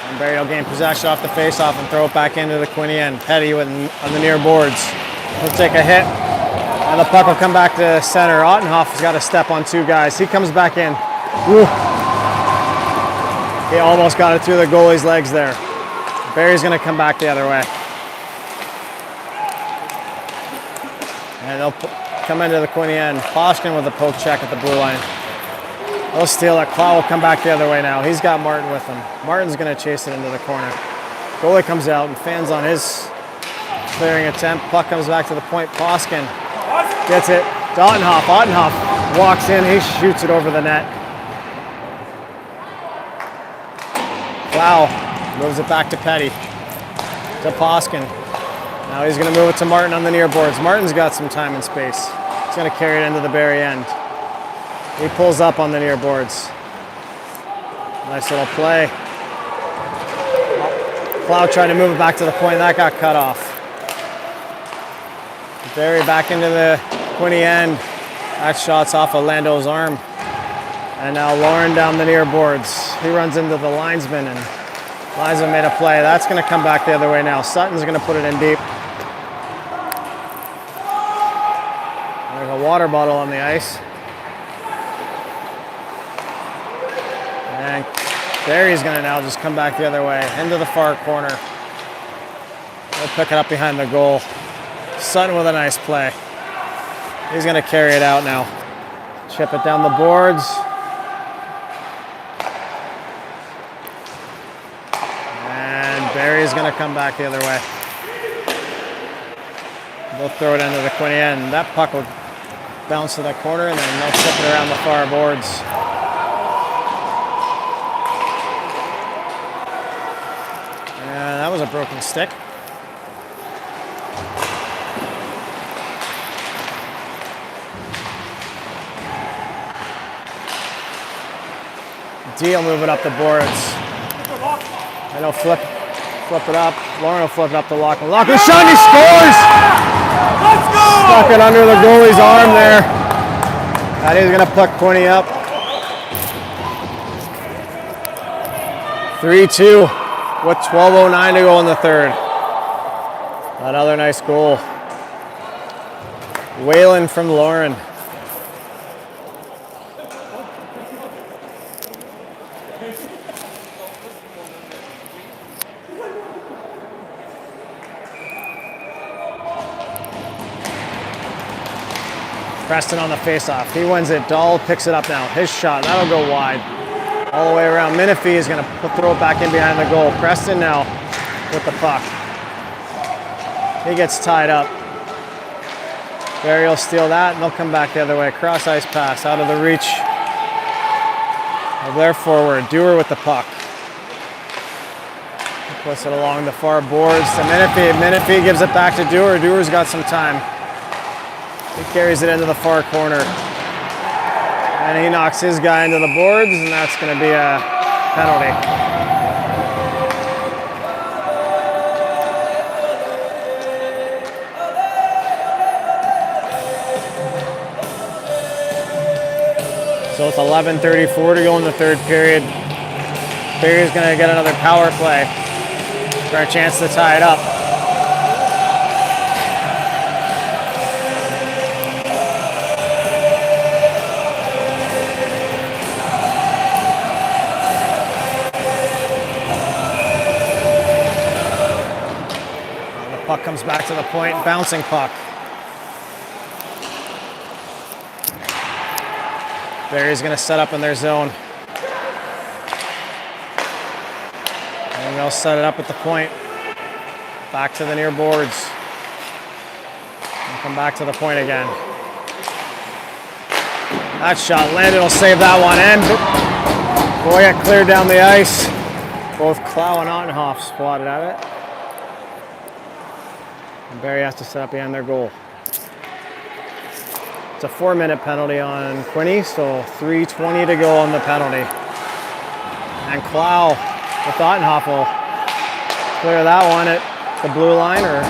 And Barrie will gain possession off the face-off and throw it back into the Quinte end. Petty on the near boards. He'll take a hit, and the puck will come back to center. Ottenhoff has got to step on two guys. He comes back in. Woo. He almost got it through the goalie's legs there. Barrie's going to come back the other way. And they'll come into the Quinte end. Poshkin with a poke check at the blue line. They'll steal it. Clow will come back the other way now. He's got Martin with him. Martin's going to chase it into the corner. Goalie comes out and fans on his clearing attempt. Puck comes back to the point. Poskin gets it. Ottenhoff. Ottenhoff walks in. He shoots it over the net. Clow moves it back to Petty. To Poskin. Now he's going to move it to Martin on the near boards. Martin's got some time and space. He's going to carry it into the Barrie end. He pulls up on the near boards. Nice little play. Cloud tried to move it back to the point. That got cut off. Barrie back into the Quinte end. That shot's off of Lando's arm. And now Lauren down the near boards. He runs into the linesman, and linesman made a play. That's going to come back the other way now. Sutton's going to put it in deep. There's a water bottle on the ice. And Barrie's going to now just come back the other way, into the far corner. They'll pick it up behind the goal. Sutton with a nice play. He's going to carry it out now. Chip it down the boards. And Barrie's going to come back the other way. They'll throw it into the Quinte end. That puck will bounce to the corner, and then they'll chip it around the far boards. And that was a broken stick. D will move it up the boards. And he'll flip it up. Lauren will flip it up the lock. Lachlan shot, and he scores! Let's go! Stuck it under the goalie's arm there. And he's going to put Quinte up. 3-2 with 12:09 to go in the third. Another nice goal. Whalen from Lauren. Preston on the faceoff. He wins it. Dahl picks it up now. His shot. That'll go wide. All the way around. Menifee is going to throw it back in behind the goal. Preston now with the puck. He gets tied up. Barrie will steal that, and they'll come back the other way. Cross ice pass out of the reach of their forward. Dewar with the puck. He puts it along the far boards to Menifee. Menifee gives it back to Dewar. Dewar's got some time. He carries it into the far corner. And he knocks his guy into the boards, and that's going to be a penalty. So with 11:34 to go in the third period, Barrie's going to get another power play for a chance to tie it up. Puck comes back to the point, bouncing puck. Barrie's going to set up in their zone. And they'll set it up at the point. Back to the near boards. And come back to the point again. That shot landed, will save that one. And Boyette cleared down the ice. Both Clow and Ottenhoff spotted at it. And Barrie has to set up behind their goal. It's a 4-minute penalty on Quinte, so 3:20 to go on the penalty. And Clow with Ottenhoff will clear that one at the blue line, or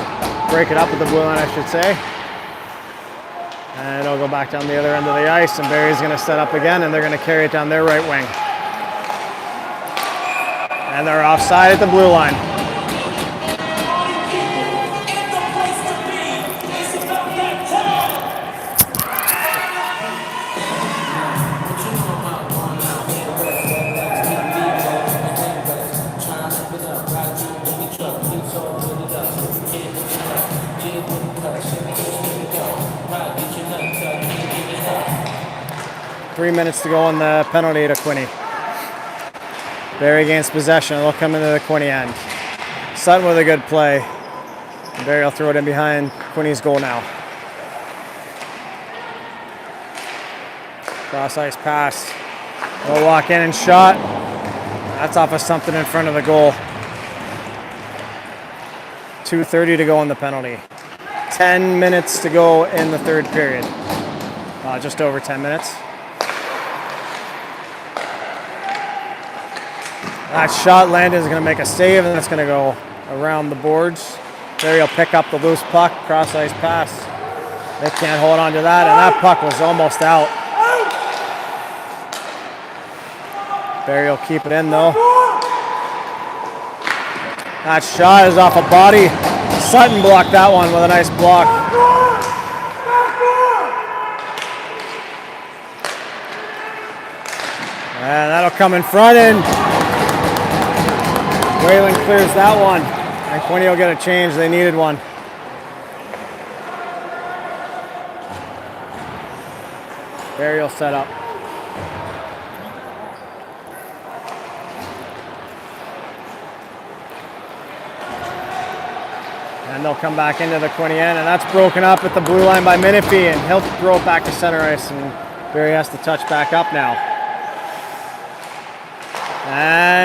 break it up at the blue line, I should say. And it'll go back down the other end of the ice, and Barrie's going to set up again, and they're going to carry it down their right wing. And they're offside at the blue line. Three minutes to go on the penalty to Quinte. Barrie gains possession. They'll come into the Quinte end. Sutton with a good play. Barrie will throw it in behind Quinte's goal now. Cross ice pass. They'll walk in and shot. That's off of something in front of the goal. 2:30 to go on the penalty. 10 minutes to go in the third period. Just over 10 minutes. That shot, Landon's going to make a save, and it's going to go around the boards. Barrie will pick up the loose puck, cross ice pass. They can't hold on to that, and that puck was almost out. Barrie will keep it in though. That shot is off a body. Sutton blocked that one with a nice block. And that'll come in front, and Whalen clears that one. And Quinte will get a change. They needed one. Barrie will set up. And they'll come back into the Quinte end, and that's broken up at the blue line by Menifee, and he'll throw it back to center ice, and Barrie has to touch back up now. And